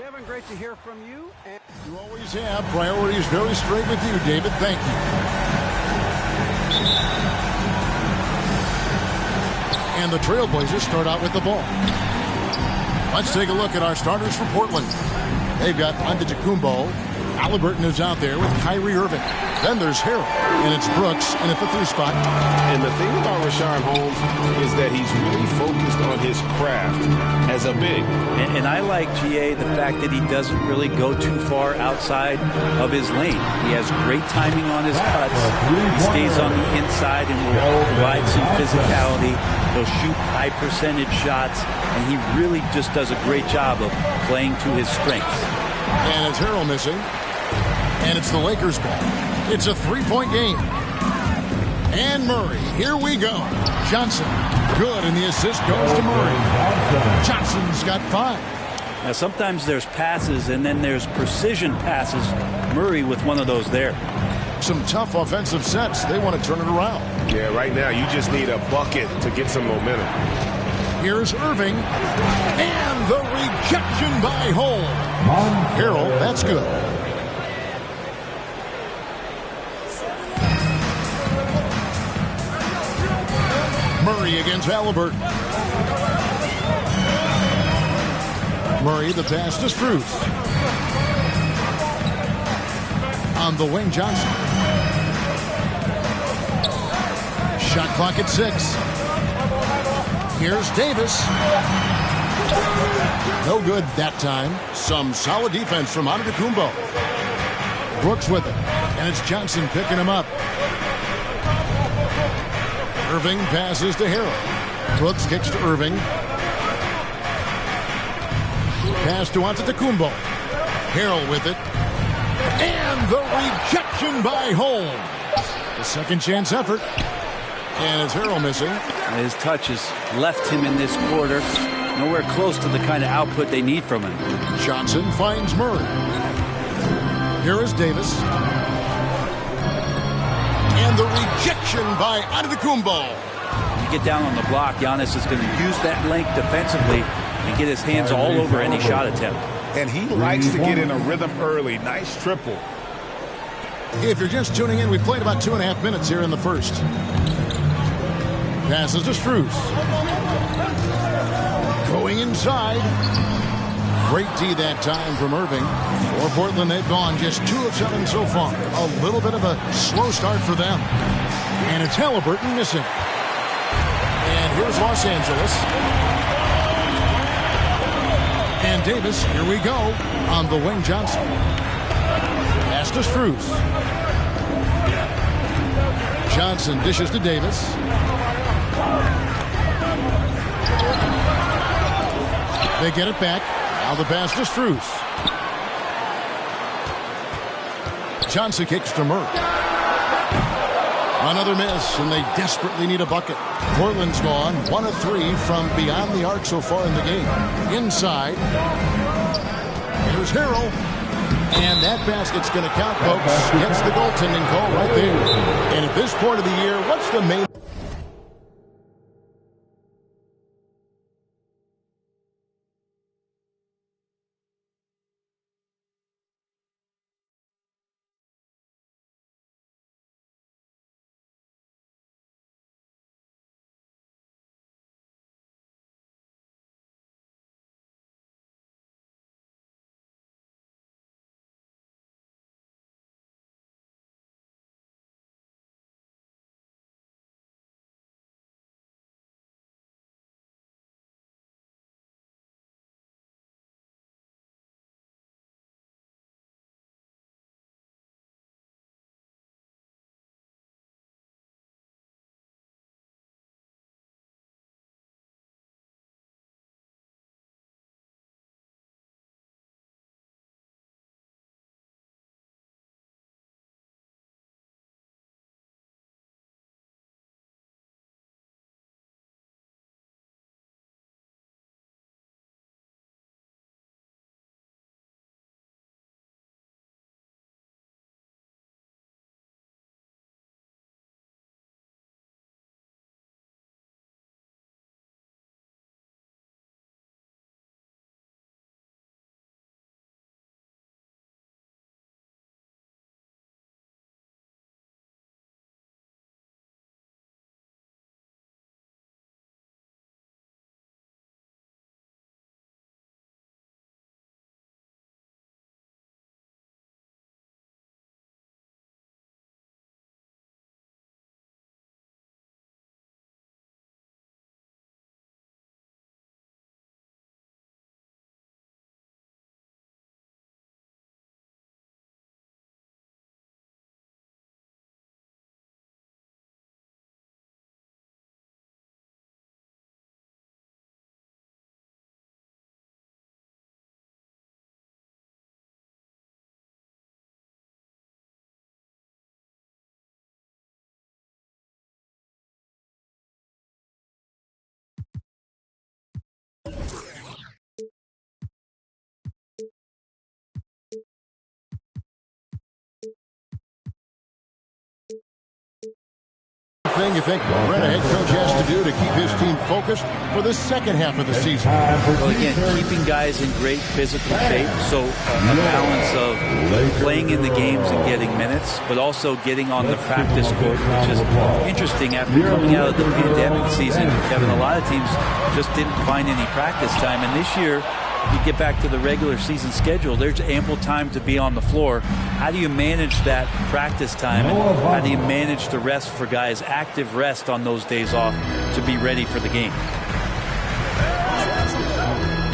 Kevin, great to hear from you. And you always have. Priorities very straight with you, David. Thank you. And the Trailblazers start out with the ball. Let's take a look at our starters for Portland. They've got Antetokounmpo. Halliburton is out there with Kyrie Irving. Then there's Harrell, and it's Brooks in at the 3 spot. And the thing about Rashawn Holmes is that he's really focused on his craft as a big. And I like, GA, the fact that he doesn't really go too far outside of his lane. He has great timing on his cuts. He stays on the inside and will provide some physicality. He'll shoot high percentage shots, and he really just does a great job of playing to his strengths. And it's Harrell missing. And it's the Lakers' ball. It's a 3-point game. And Murray, here we go. Johnson, good, and the assist goes to Murray. Johnson's got 5. Now, sometimes there's passes, and then there's precision passes. Murray with one of those there. Some tough offensive sets. They want to turn it around. Yeah, right now you just need a bucket to get some momentum. Here's Irving. And the rejection by Holmes. Harrell, that's good. Murray against Halliburton. Murray, the pass to Strus. On the wing, Johnson. Shot clock at 6. Here's Davis. No good that time. Some solid defense from Antetokounmpo. Brooks with it. And it's Johnson picking him up. Irving passes to Harrell. Brooks kicks to Irving. Pass to Antetokounmpo. Harrell with it. And the rejection by Holmes. The second chance effort. And it's Harrell missing. His touch has left him in this quarter. Nowhere close to the kind of output they need from him. Johnson finds Murray. Here is Davis. And the rejection by Antetokounmpo. You get down on the block, Giannis is going to use that length defensively and get his hands all over any shot attempt. And he likes to get in a rhythm early. Nice triple. If you're just tuning in, we played about 2.5 minutes here in the first. Passes to Strus. Going inside. Great D that time from Irving. For Portland, they've gone just 2 of 7 so far. A little bit of a slow start for them. And it's Halliburton missing. And here's Los Angeles. And Davis, here we go. On the wing, Johnson. Pass to Strus. Johnson dishes to Davis. They get it back. Now the pass to Strus. Johnson kicks to Murray. Another miss, and they desperately need a bucket. Portland's gone 1 of 3 from beyond the arc so far in the game. Inside. Here's Harrell. And that basket's going to count, folks. Gets the goaltending call right there. And at this point of the year, what's the main... Thing you think Brent, a head coach, has to do to keep his team focused for the second half of the season? Well, again, keeping guys in great physical shape, so a balance of playing in the games and getting minutes, but also getting on the practice court, which is interesting after coming out of the pandemic season. Kevin, a lot of teams just didn't find any practice time, and this year, if you get back to the regular season schedule, there's ample time to be on the floor. How do you manage that practice time? And how do you manage the rest for guys, active rest on those days off to be ready for the game?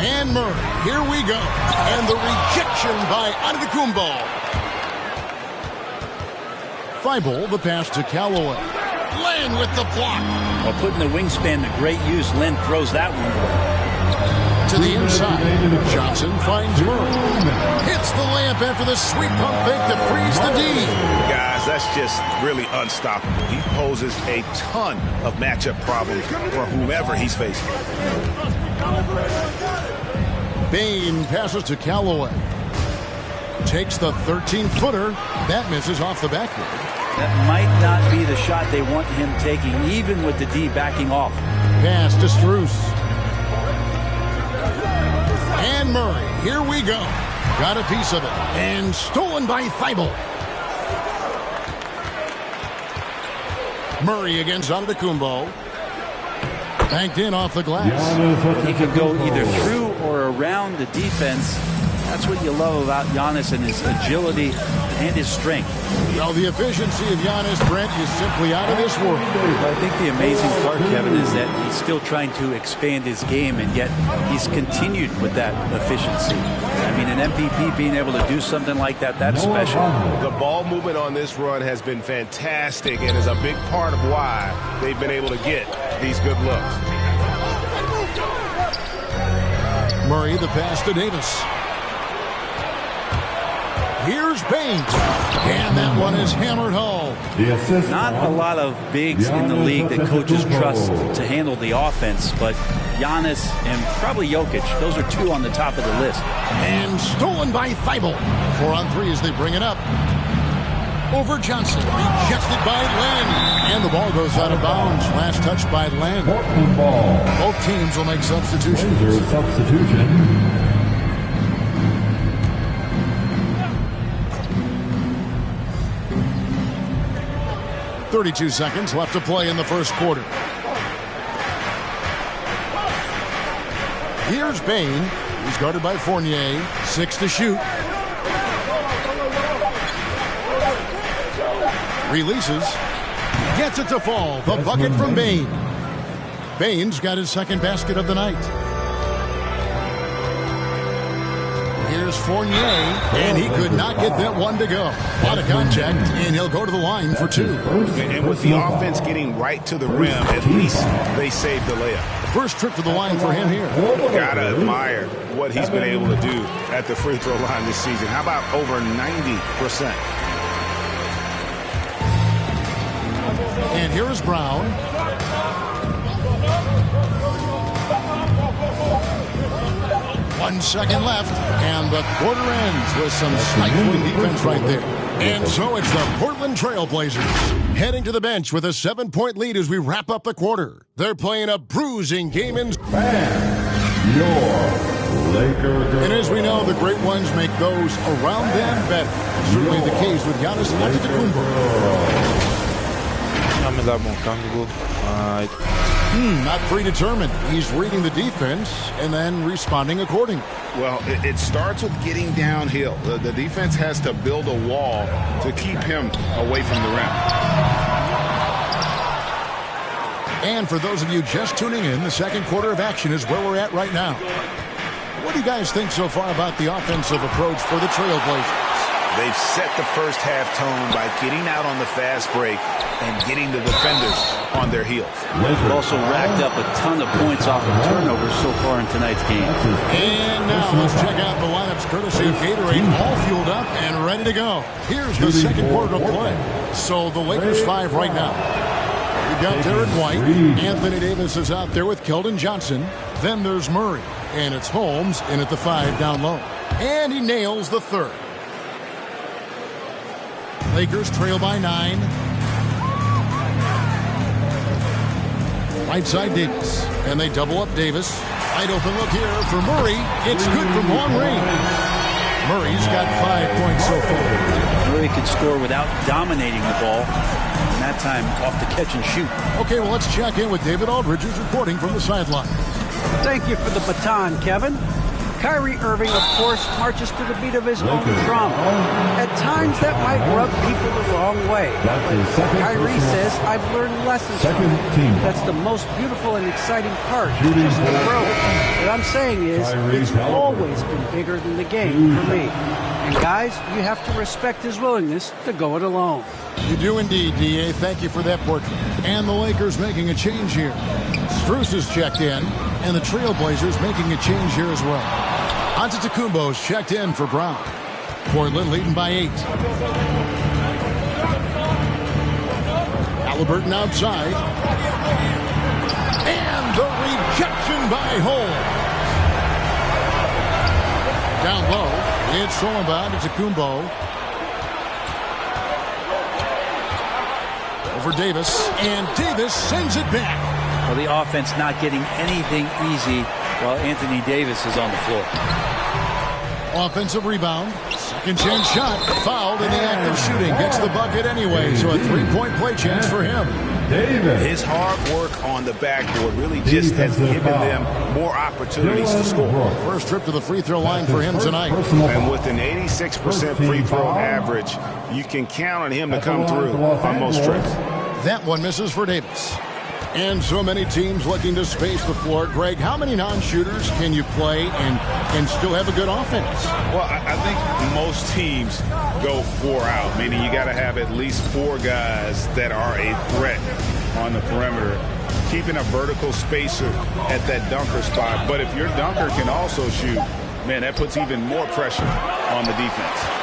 And Murray, here we go. And the rejection by Antetokounmpo. Thibault, the pass to Callaway. Len with the block. Well, putting the wingspan to great use, Len throws that one away. To the inside, Johnson finds Murray. Hits the layup after the sweet pump fake to freeze the D. Guys, that's just really unstoppable. He poses a ton of matchup problems for whomever he's facing. Bane passes to Callaway. Takes the 13-footer. That misses off the backboard. That might not be the shot they want him taking, even with the D backing off. Pass to Strus. And Murray, here we go. Got a piece of it. And stolen by Thibault. Murray against Antetokounmpo. Banked in off the glass. He could go either through or around the defense. That's what you love about Giannis and his agility and his strength. Well, the efficiency of Giannis, Brent, is simply out of this world. I think the amazing part, Kevin, is that he's still trying to expand his game, and yet he's continued with that efficiency. I mean, an MVP being able to do something like that, that's special. The ball movement on this run has been fantastic and is a big part of why they've been able to get these good looks. Murray, the pass to Davis. Here's Bane. And that one is hammered home. Not a lot of bigs in the league that coaches trust to handle the offense, but Giannis and probably Jokic, those are two on the top of the list. And stolen by Thibault. 4 on 3 as they bring it up. Over Johnson. Rejected by Len. And the ball goes out of bounds. Last touch by Len. Both teams will make substitutions. Substitution. 32 seconds left to play in the first quarter. Here's Bane. He's guarded by Fournier. 6 to shoot. Releases. Gets it to fall. The bucket from Bane. Bane's got his second basket of the night. Here's Fournier, and he could not get that one to go. A lot of contact, and he'll go to the line for 2. And with the offense getting right to the rim, at least they saved the layup. First trip to the line for him here. Gotta admire what he's been able to do at the free throw line this season. How about over 90%? And here is Brown. One second left, and the quarter ends with some stifling defense right there. And so it's the Portland Trail Blazers heading to the bench with a 7-point lead as we wrap up the quarter. They're playing a bruising game in. And as we know, the great ones make those around them better. Certainly the case with Giannis Antetokounmpo. Not predetermined. He's reading the defense and then responding accordingly. Well, it starts with getting downhill. The defense has to build a wall to keep him away from the rim. And for those of you just tuning in, the second quarter of action is where we're at right now. What do you guys think so far about the offensive approach for the Trailblazers? They've set the first half tone by getting out on the fast break and getting the defenders on their heels. They've also racked up a ton of points off of turnovers so far in tonight's game. And now let's check out the lineups courtesy of Gatorade, all fueled up and ready to go. Here's the second quarter of play. So the Lakers 5 right now. We've got Derek White. Anthony Davis is out there with Keldon Johnson. Then there's Murray. And it's Holmes in at the 5 down low. And he nails the third. Lakers trail by 9. Right side Davis. And they double up Davis. Wide open look here for Murray. It's good from long range. Murray's got 5 points so far. Murray could score without dominating the ball. And that time off the catch and shoot. Okay, well, let's check in with David Aldridge, who's reporting from the sideline. thank you for the baton, Kevin. Kyrie Irving, of course, marches to the beat of his own drum. At times, that might rub people the wrong way. But Kyrie says, I've learned lessons from it. That's the most beautiful and exciting part. Just the growth. What I'm saying is, it's always been bigger than the game for me. And guys, you have to respect his willingness to go it alone. You do indeed, D.A. Thank you for that portrait. And the Lakers making a change here. Strus is checked in, and the Trailblazers making a change here as well. Antetokounmpo's checked in for Brown. Portland leading by 8. Halliburton outside. And the rejection by Holmes. Down low, it's Solomon to Antetokounmpo. Over Davis, and Davis sends it back. Well, the offense not getting anything easy while Anthony Davis is on the floor. Offensive rebound. Second chance shot. Fouled in the act of shooting. Gets the bucket anyway, so a three-point play chance for him. His hard work on the backboard really just has given them more opportunities to score. First trip to the free throw line for him tonight. And with an 86% free throw average, you can count on him to come through on most trips. That one misses for Davis. And so many teams looking to space the floor. Greg, how many non-shooters can you play and still have a good offense? Well, I think most teams go 4 out, meaning you got to have at least 4 guys that are a threat on the perimeter, keeping a vertical spacer at that dunker spot. But if your dunker can also shoot, man, that puts even more pressure on the defense.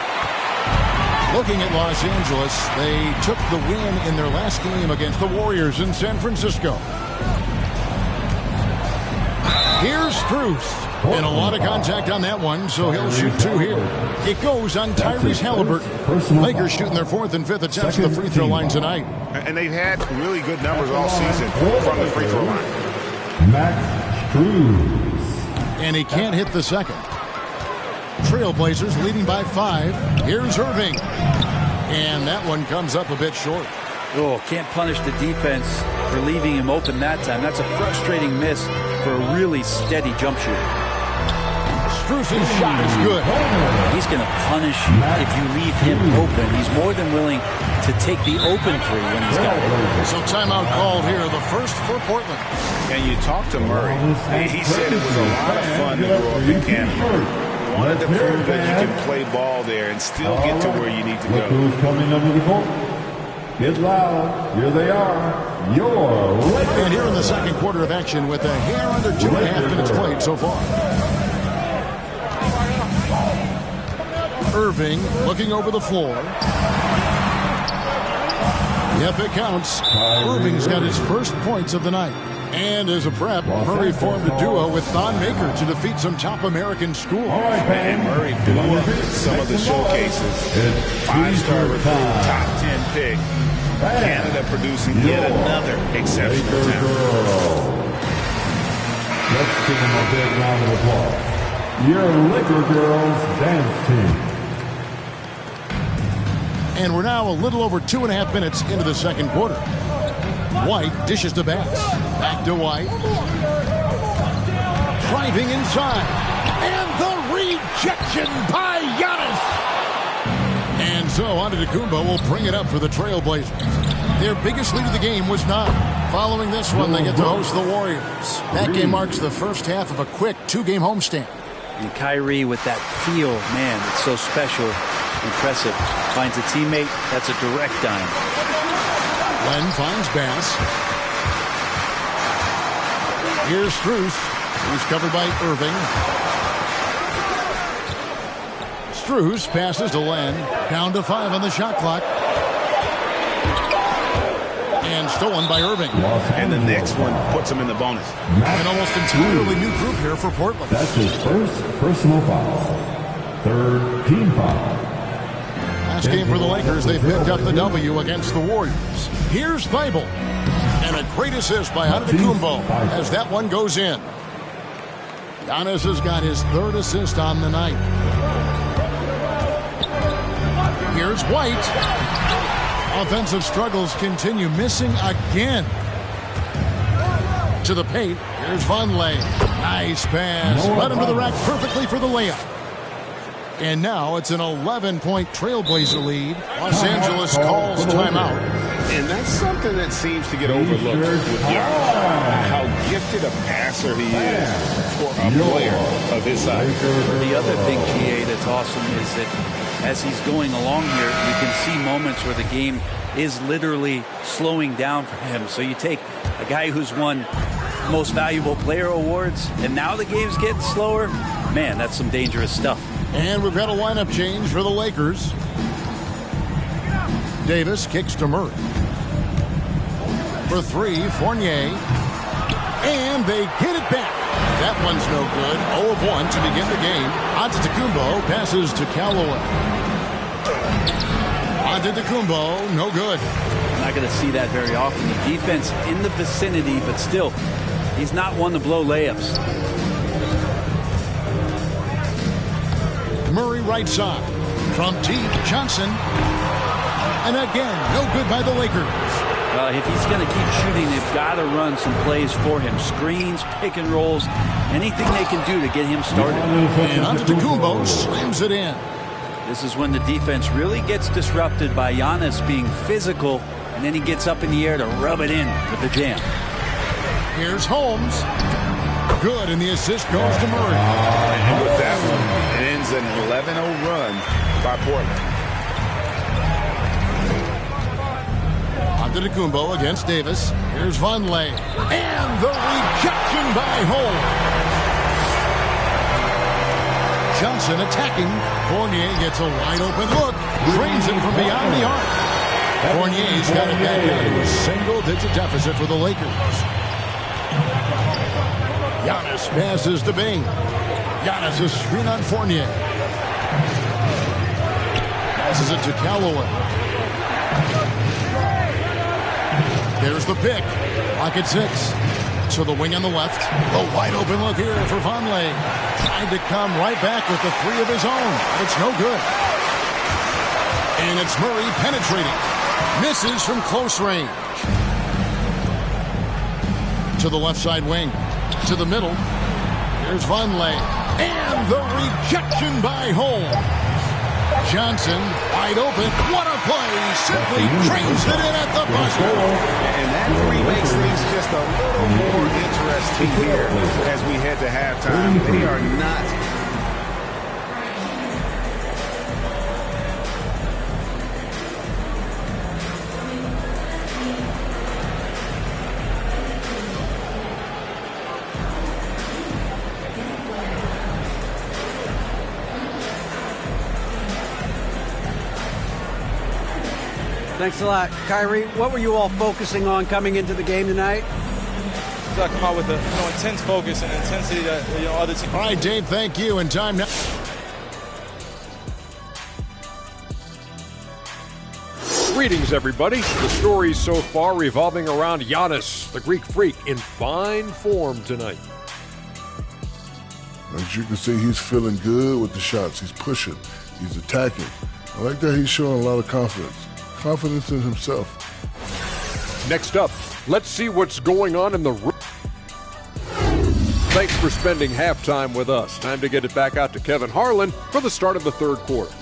Looking at Los Angeles, they took the win in their last game against the Warriors in San Francisco. Here's Strus. And a lot of contact on that one, so he'll shoot 2 here. It goes on Tyrese Halliburton. Lakers shooting their 4th and 5th attempts at the free throw line tonight. And they've had really good numbers all season from the free throw line. Max Strus. And he can't hit the second. Trailblazers leading by 5. Here's Irving. And that one comes up a bit short. Oh, can't punish the defense for leaving him open that time. That's a frustrating miss for a really steady jump shooter. Strus's shot is good. He's going to punish you if you leave him open. He's more than willing to take the open 3 when he's got it. So timeout called here, the first for Portland. And you talked to Murray, and he said it was a lot of fun to grow up in Canada. Wanted to prove that you can play ball there and still get to where you need to go. Who's coming under the court? Get loud. Here they are. Your Lakers. And here in the second quarter of action with a hair under 2.5 minutes played so far. Irving looking over the floor. Yep, it counts. Irving's got his first points of the night. And as a prep, Murray formed a duo with Thon Maker to defeat some top American schools. And Murray blew up some of the showcases. 5-star recruit, top 10 pick. Canada producing yet another exceptional talent. Let's give them a big round of applause. Your Laker Girls Dance Team. And we're now a little over 2.5 minutes into the second quarter. White dishes to Bass. Back to White. Driving inside. And the rejection by Giannis. And so Antetokounmpo will bring it up for the Trailblazers. Their biggest lead of the game was 9. Following this one, they get to host the Warriors. That game marks the first half of a quick 2-game homestand. And Kyrie with that feel, man, it's so special, impressive. Finds a teammate, that's a direct dime. Len finds Bass. Here's Strus, who's covered by Irving. Strus passes to Len. Down to 5 on the shot clock. And stolen by Irving. And the next one puts him in the bonus. An almost entirely new group here for Portland. That's his first personal foul. Third team foul. Last game for the Lakers, they picked up the W against the Warriors. Here's Thibault. And a great assist by Antetokounmpo as that one goes in. Giannis has got his third assist on the night. Here's White. Offensive struggles continue, missing again. To the paint. Here's Vonleh. Nice pass. Led him to the rack perfectly for the layup. And now it's an 11-point Trailblazer lead. Los Angeles calls timeout. And that's something that seems to get overlooked with Giannis. How gifted a passer he is for a player of his size. The other thing, GA, that's awesome is that as he's going along here, you can see moments where the game is literally slowing down for him. So you take a guy who's won most valuable player awards, and now the game's getting slower. Man, that's some dangerous stuff. And we've got a lineup change for the Lakers. Davis kicks to Murray. For three, Fournier. And they get it back. That one's no good. 0 of 1 to begin the game. Antetokounmpo passes to Callaway. Antetokounmpo, no good. Not going to see that very often. The defense in the vicinity, but still, he's not one to blow layups. Murray right side. From deep, Johnson. And again, no good by the Lakers. If he's going to keep shooting, they've got to run some plays for him. Screens, pick and rolls, anything they can do to get him started. And Antetokounmpo slams it in. This is when the defense really gets disrupted by Giannis being physical, and then he gets up in the air to rub it in with the jam. Here's Holmes. Good, and the assist goes to Murray. And with that one, it ends an 11-0 run by Portland. Antetokounmpo against Davis. Here's Vonleh. And the rejection by Holmes. Johnson attacking. Fournier gets a wide open look. Drains it from beyond the arc. Fournier's got it back down to a single-digit deficit for the Lakers. Giannis passes to Bing. Giannis is screen on Fournier. Passes it to Callaway. There's the pick. Lock at 6. To the wing on the left. A wide open look here for Vonleh. Trying to come right back with the three of his own. It's no good. And it's Murray penetrating. Misses from close range. To the left side wing. To the middle. Here's Vonleh. And the rejection by Holmes. Johnson, wide open. What a play. Simply trains it in at the buzzer. And that makes things just a little more interesting here as we head to halftime. They are not... Thanks a lot. Kyrie, what were you all focusing on coming into the game tonight? I come out with a intense focus and intensity that other teams. All right, Dave, thank you. And time now. Greetings, everybody. The stories so far revolving around Giannis, the Greek freak, in fine form tonight. As you can see, he's feeling good with the shots. He's pushing. He's attacking. I like that he's showing a lot of confidence. Confidence in himself. Next up, let's see what's going on in the room. Thanks for spending halftime with us. Time to get it back out to Kevin Harlan for the start of the third quarter.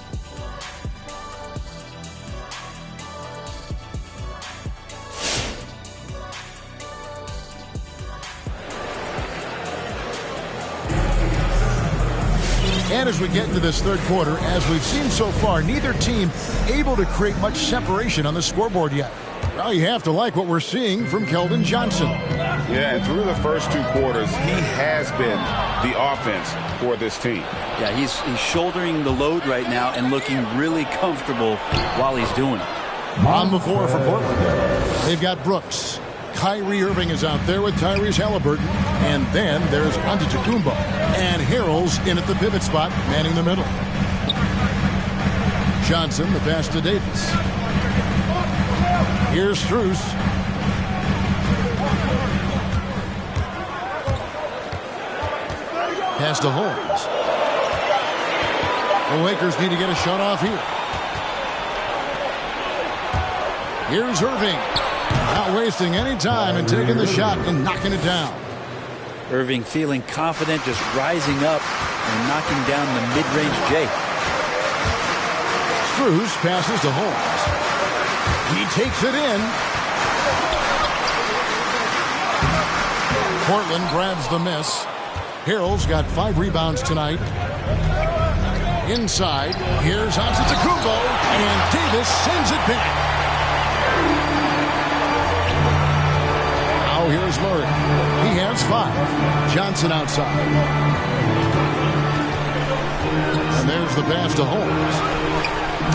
And as we get into this third quarter, as we've seen so far, neither team able to create much separation on the scoreboard yet. Well, you have to like what we're seeing from Keldon Johnson. Yeah, and through the first two quarters, he has been the offense for this team. Yeah, he's shouldering the load right now and looking really comfortable while he's doing it. On the floor for Portland, they've got Brooks. Kyrie Irving is out there with Tyrese Halliburton. And then there's Antetokounmpo. And Harrell's in at the pivot spot, manning the middle. Johnson, the pass to Davis. Here's Strus. Pass to Holmes. The Lakers need to get a shot off here. Here's Irving. Not wasting any time and taking the shot and knocking it down. Irving feeling confident, just rising up and knocking down the mid-range J. Strus passes to Holmes. He takes it in. Portland grabs the miss. Harrell's got 5 rebounds tonight. Inside, here's Antetokounmpo, and Davis sends it back. Now here's Murray. He has 5. Johnson outside. And there's the pass to Holmes.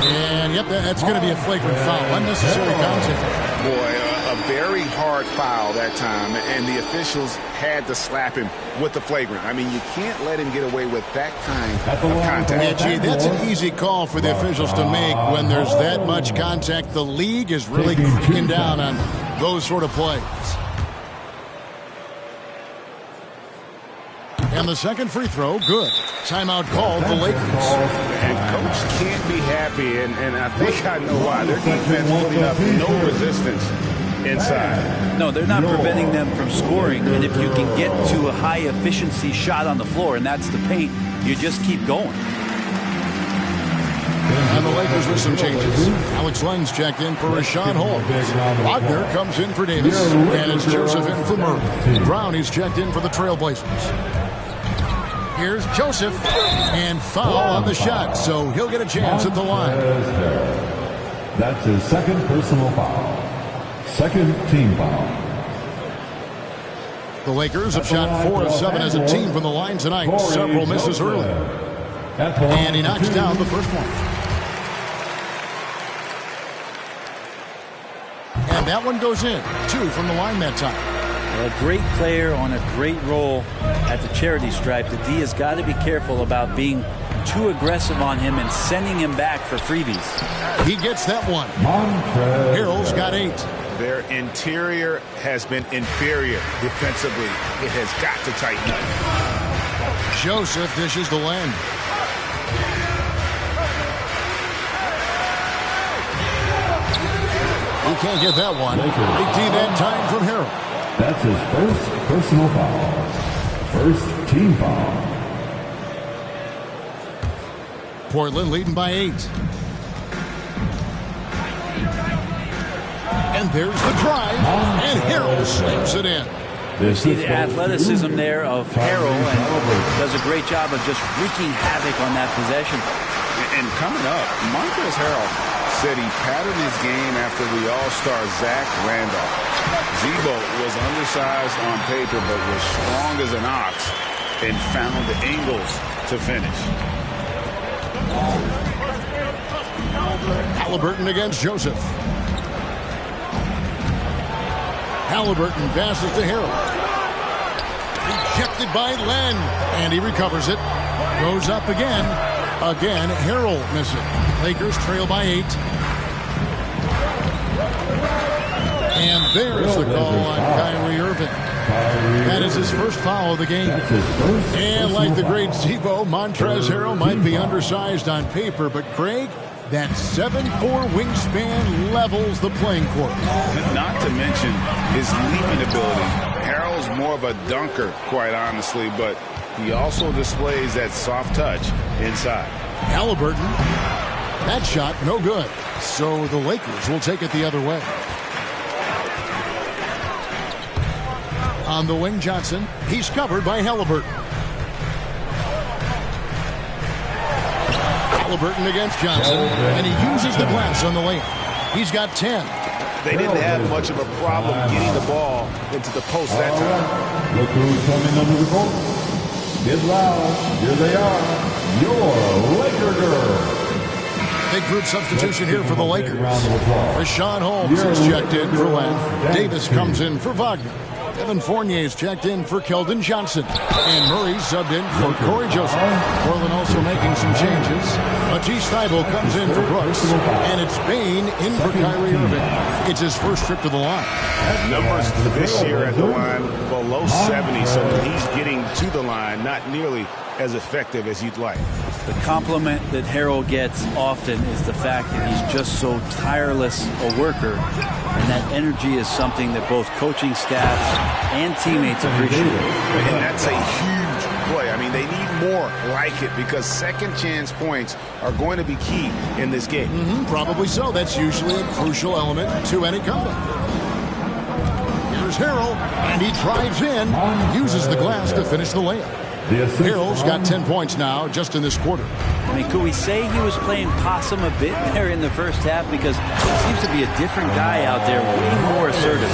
And, yep, that's going to be a flagrant foul. Unnecessary contact. Boy, a very hard foul that time, and the officials had to slap him with the flagrant. I mean, you can't let him get away with that kind of contact. Yeah, gee, that's an easy call for the officials to make when there's that much contact. The league is really cracking down on those sort of plays. And the second free throw, good. Timeout called the Lakers. And coach can't be happy, and I think I know why. Their defense putting up no resistance inside. No, they're not preventing them from scoring, and if you can get to a high-efficiency shot on the floor, and that's the paint, you just keep going. And the Lakers with some changes. Alex Len's checked in for Rashawn Holmes. Wagner comes in for Davis, and it's Joseph in for Murray. Brown is checked in for the Trailblazers. Here's Joseph, and foul on the shot, so he'll get a chance at the line. That's his second personal foul. Second team foul. The Lakers have shot 4 of 7 as a team from the line tonight. Several misses early. And he knocks down the first one. And that one goes in. 2 from the line that time. A great player on a great role at the charity stripe. The D has got to be careful about being too aggressive on him and sending him back for freebies. He gets that one. Harrell's got 8. Their interior has been inferior defensively. It has got to tighten up. Joseph dishes to Len. He can't get that one. Big D that time from Harrell. That's his first personal foul. First team foul. Portland leading by 8. And there's the drive, and Harrell slams it in. You see the athleticism there of Harrell, and does a great job of just wreaking havoc on that possession. And coming up, Montrezl Harrell said he patterned his game after the All-Star Zach Randolph. Zebo was undersized on paper, but was strong as an ox and found the angles to finish. Halliburton against Joseph. Halliburton passes to Harrell. Rejected by Len, and he recovers it. Goes up again. Again, Harrell missing. Lakers trail by 8. And there's the call on Kyrie Irving. That is his first foul of the game. And like the great Zebo, Montrezl Harrell might be undersized on paper, but Craig, that 7'4" wingspan levels the playing court. Not to mention his leaping ability. Harrell's more of a dunker, quite honestly, but he also displays that soft touch inside. Halliburton, that shot no good. So the Lakers will take it the other way. On the wing, Johnson. He's covered by Halliburton. Halliburton against Johnson, and he uses the glass on the lane. He's got 10. They didn't have much of a problem getting the ball into the post that time. Look who's coming under the court. Get loud. Here they are. Your Laker girls. They group substitution here for the Lakers. Rashawn Holmes is checked in for Len. Davis comes in for Wagner. Evan Fournier's checked in for Keldon Johnson. And Murray subbed in for Corey Joseph. Portland also making some changes. Matisse Thybulle comes in for Brooks. And it's Bane in for Kyrie Irving. It's his first trip to the line. Numbers this year at the line below 70, so when he's getting to the line, not nearly as effective as you'd like. The compliment that Harrell gets often is the fact that he's just so tireless a worker, and that energy is something that both coaching staffs and teammates appreciate. And that's a huge play. I mean, they need more like it because second chance points are going to be key in this game. Probably so. That's usually a crucial element to any comeback. Here's Harrell, and he drives in, uses the glass to finish the layup. Harrell's got 10 points now just in this quarter. I mean, could we say he was playing possum a bit there in the first half? Because he seems to be a different guy out there, way more assertive.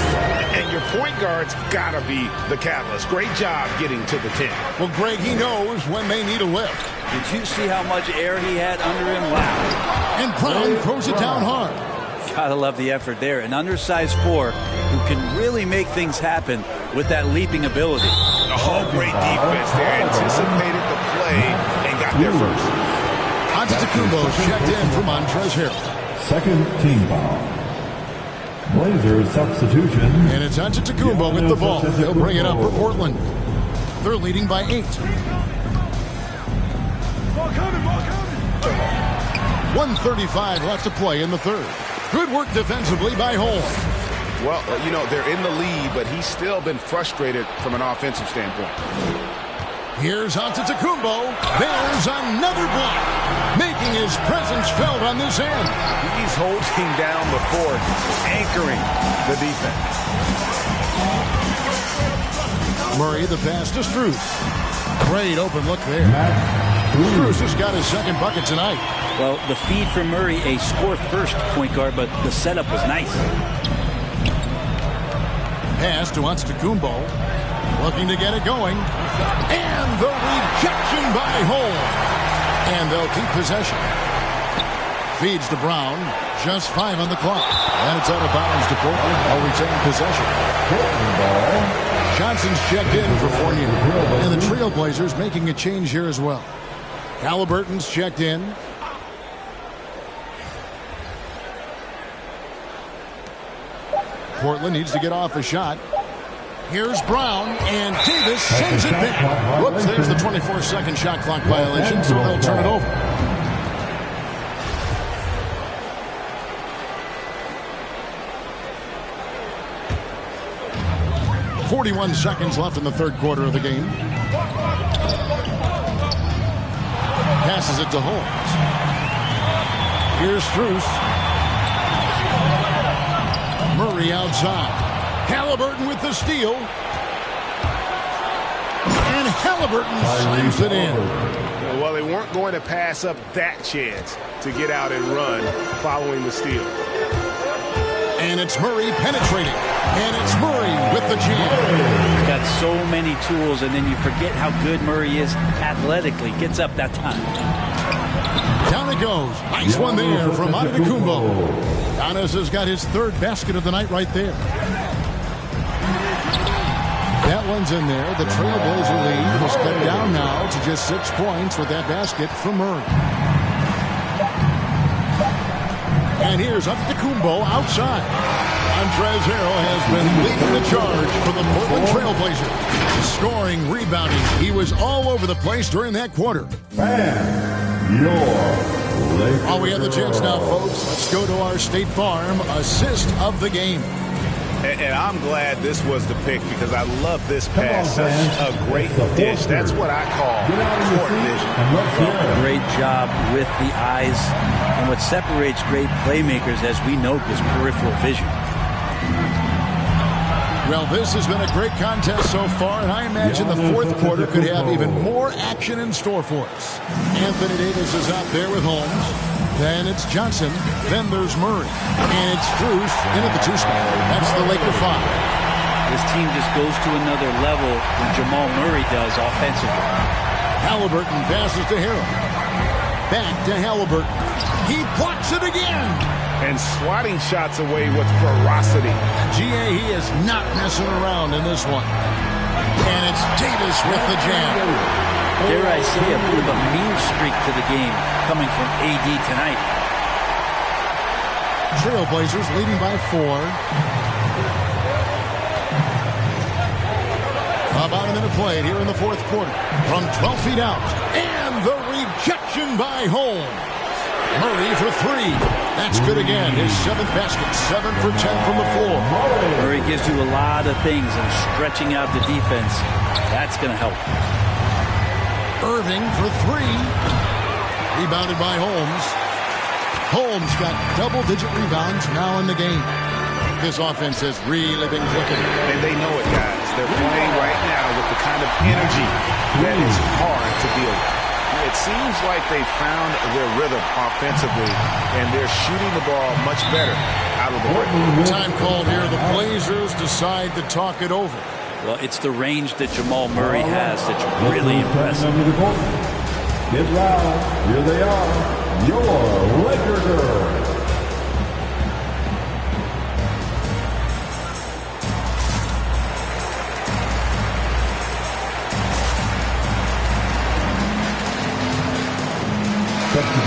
And your point guard's got to be the catalyst. Great job getting to the 10. Well, Greg, he knows when they need a lift. Did you see how much air he had under him? Wow. And Brown throws it down hard. Gotta love the effort there. An undersized 4 who can really make things happen with that leaping ability. Oh, great defense there. Anticipated the play and got there first. Antetokounmpo's checked in for Montrezl Harrell. Second team foul. Blazers substitution. And it's Antetokounmpo with the ball. He'll bring it up for Portland. They're leading by 8. Ball coming. 1:35 left to play in the third. Good work defensively by Holmes. Well, you know, they're in the lead, but he's still been frustrated from an offensive standpoint. Here's Antetokounmpo. There's another block, making his presence felt on this end. He's holding down the fort, anchoring the defense. Murray, the pass to Strus. Great open look there. Strus has got his second bucket tonight. Well, the feed for Murray, a score-first point guard, but the setup was nice. Pass to Antetokounmpo. Looking to get it going. And the rejection by Holmes. And they'll keep possession. Feeds to Brown. Just 5 on the clock. And it's out of bounds to Portland. They'll retain possession. Johnson's checked in for Fournier. And the Trailblazers making a change here as well. Halliburton's checked in. Portland needs to get off a shot. Here's Brown, and Davis sends it back. Whoops, there's the 24-second shot clock violation, so they'll turn it over. .41 seconds left in the third quarter of the game. Passes it to Holmes. Here's Strus. Murray outside. Halliburton with the steal. And Halliburton slams it in. Well, they weren't going to pass up that chance to get out and run following the steal. And it's Murray penetrating. And it's Murray with the jam. He's got so many tools, and then you forget how good Murray is athletically. Gets up that time. Down it goes. Nice one there from Antetokounmpo. Giannis has got his third basket of the night right there. That one's in there. The Trailblazer lead is cut down now to just 6 points with that basket from Murray. And here's Antetokounmpo outside. Montrezl Harrell has been leading the charge for the Portland Trailblazers. Scoring, rebounding. He was all over the place during that quarter. While we have the chance now, folks, let's go to our State Farm assist of the game. And I'm glad this was the pick because I love this pass. Such a great dish. That's what I call court vision. Great job with the eyes. And what separates great playmakers, as we note, is peripheral vision. Well, this has been a great contest so far, and I imagine the fourth quarter could have even more action in store for us. Anthony Davis is out there with Holmes. Then it's Johnson. Then there's Murray. And it's Strus in at the 2 spot. That's the Laker 5. This team just goes to another level when Jamal Murray does offensively. Halliburton passes to Harrell. Back to Halliburton. He blocks it again. And swatting shots away with ferocity. GA, he is not messing around in this one. And it's Davis with the jam. Dare I say, a bit of a mean streak to the game coming from AD tonight. Trailblazers leading by 4. About a minute played here in the fourth quarter. From 12 feet out. And the rejection by Holmes. Murray for 3. That's good again. His 7th basket. 7 for 10 from the floor. Murray gives you a lot of things, and stretching out the defense, that's going to help. Irving for 3. Rebounded by Holmes. Holmes got double-digit rebounds now in the game. This offense has really been clicking. And they know it, guys. They're playing right now with the kind of energy that is hard to deal with. It seems like they found their rhythm offensively, and they're shooting the ball much better out of the way. Time called here. The Blazers decide to talk it over. Well, it's the range that Jamal Murray has that's really impressive. Get loud. Here they are. Your Laker girls.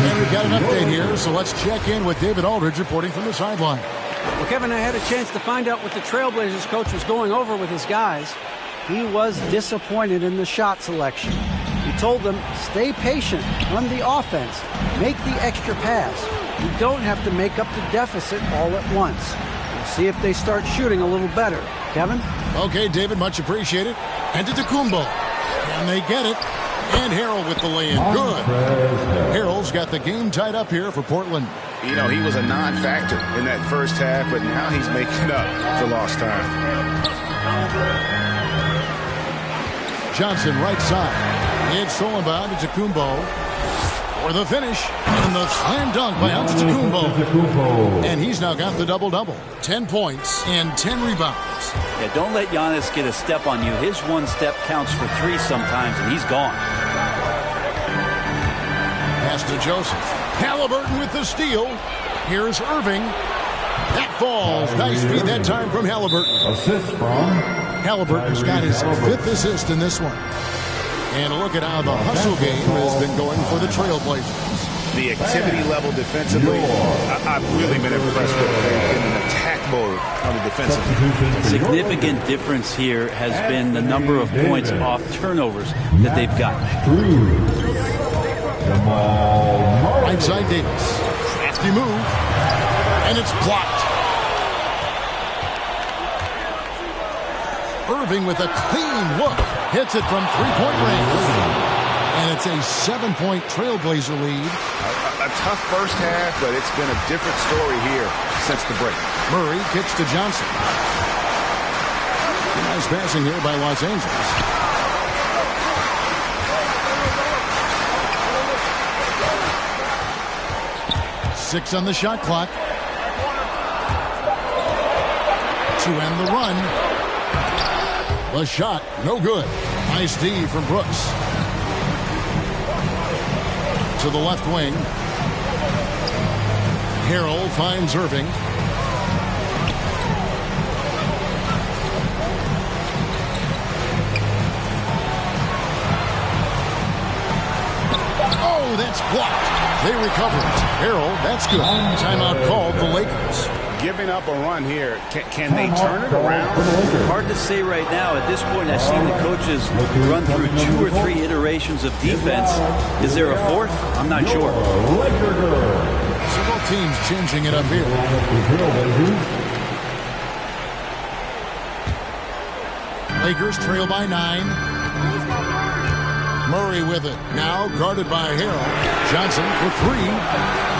And we've got an update here, so let's check in with David Aldridge reporting from the sideline. Well, Kevin, I had a chance to find out what the Trailblazers coach was going over with his guys. He was disappointed in the shot selection. He told them, stay patient, run the offense, make the extra pass. You don't have to make up the deficit all at once. We'll see if they start shooting a little better. Kevin? Okay, David, much appreciated. And to Tacumbo. And they get it. And Harrell with the lay-in. Good. Harrell's got the game tied up here for Portland. You know, he was a non-factor in that first half, but now he's making up for lost time. Johnson, right side. It's stolen by Antetokounmpo for the finish. And the slam dunk by Antetokounmpo. And he's now got the double-double. 10 points and 10 rebounds. Yeah, don't let Giannis get a step on you. His one step counts for 3 sometimes, and he's gone. Pass to Joseph. Halliburton with the steal. Here's Irving. That falls. Nice feed that time from Halliburton. Assist from Halliburton's got his 5th assist in this one. And look at how the hustle game has been going for the Trailblazers. The activity level defensively, I've really been impressed with them in an attack mode on the defensive end. Significant difference here has been the number of points off turnovers that they've gotten. Right side Davis. Crafty move. And it's blocked. Irving with a clean look. Hits it from 3-point range. And it's a 7-point Trailblazer lead. A tough first half, but it's been a different story here since the break. Murray kicks to Johnson. Nice passing here by Los Angeles. Six on the shot clock. To end the run. The shot, no good. Nice D from Brooks. To the left wing. Harrell finds Irving. Oh, that's blocked. They recover it. Harrell, that's good. Timeout called the Lakers. Giving up a run here. Can they turn it around? Hard to say right now. At this point, I've seen the coaches run through 2 or 3 iterations of defense. Is there a 4th? I'm not sure. Several teams changing it up here. Lakers trail by 9. Murray with it. Now guarded by Harrell. Johnson for 3.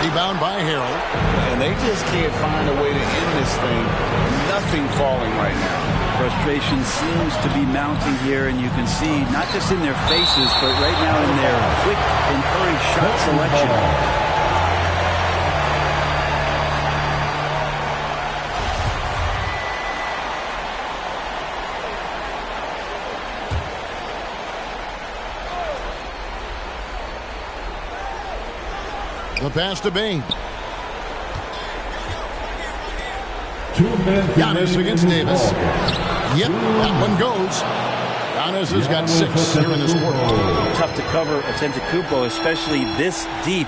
Rebound by Harrell. And they just can't find a way to end this thing. Nothing falling right now. Frustration seems to be mounting here, and you can see not just in their faces, but right now in their quick and hurried shot selection. The pass to Bain. 2 minutes. Giannis against Davis. Yep, that one goes. Giannis has got 6 here in this quarter. Tough to cover Antetokounmpo, especially this deep,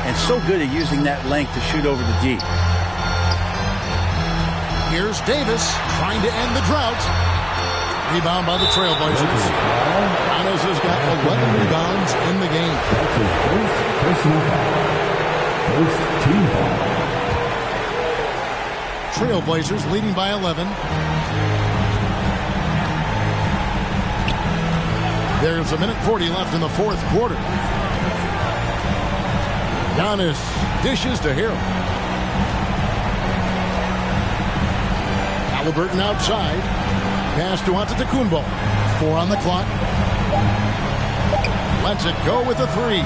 and so good at using that length to shoot over the D. Here's Davis trying to end the drought. Rebound by the Trailblazers. Giannis has got 11 rebounds in the game. That's his first personal foul. First team foul. Trailblazers leading by 11. There's 1:40 left in the fourth quarter. Giannis dishes to Harrell. Halliburton outside. Pass to Antetokounmpo. 4 on the clock. Lets it go with a 3.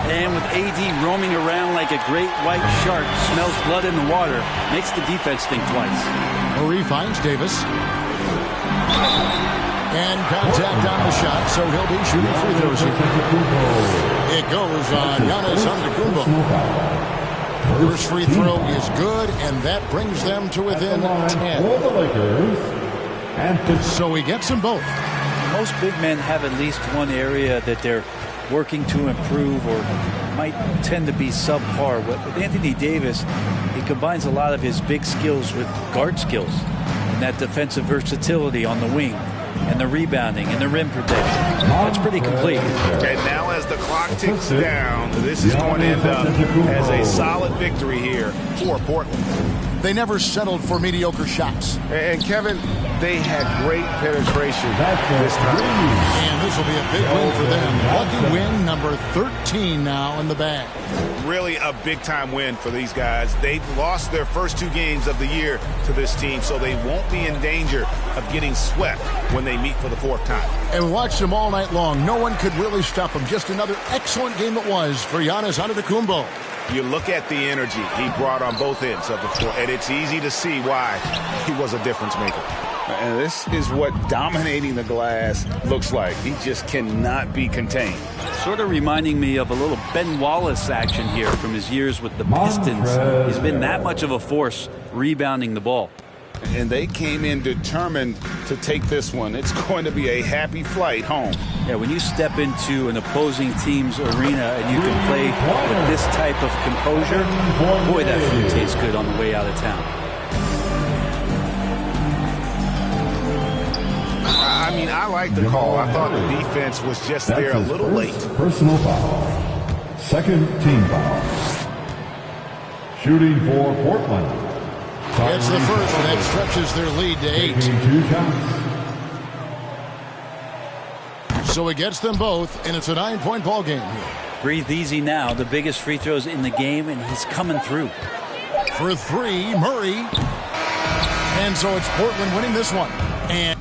And with AD roaming around like a great white shark, smells blood in the water, makes the defense think twice. Murray finds Davis. And contact on the shot, so he'll be shooting free throws here. It goes on Giannis Antetokounmpo. First free throw is good, and that brings them to within 10. So he gets them both. Most big men have at least one area that they're working to improve or might tend to be subpar. With Anthony Davis, he combines a lot of his big skills with guard skills and that defensive versatility on the wing and the rebounding and the rim protection. That's pretty complete. And now as the clock ticks down, this is going to end up as a solid victory here for Portland. They never settled for mediocre shots. And Kevin, they had great penetration this time. And this will be a big win for them. Lucky win number 13 now in the bag. Really a big-time win for these guys. They've lost their first 2 games of the year to this team, so they won't be in danger of getting swept when they meet for the 4th time. And watch them all night long. No one could really stop them. Just another excellent game it was for Giannis Antetokounmpo. You look at the energy he brought on both ends of the floor, and it's easy to see why he was a difference maker. And this is what dominating the glass looks like. He just cannot be contained. Sort of reminding me of a little Ben Wallace action here from his years with the Pistons. He's been that much of a force rebounding the ball. And they came in determined to take this one. It's going to be a happy flight home. Yeah, when you step into an opposing team's arena and you can play with this type of composure, boy, that food tastes good on the way out of town. I mean, I like the call. I thought the defense was just there a little late. Personal foul. Second team foul. Shooting for Portland. Gets the first, and that stretches their lead to 8. 2 shots. So he gets them both, and it's a 9-point ball game here. Breathe easy now. The biggest free throws in the game, and he's coming through. For 3, Murray. And so it's Portland winning this one. And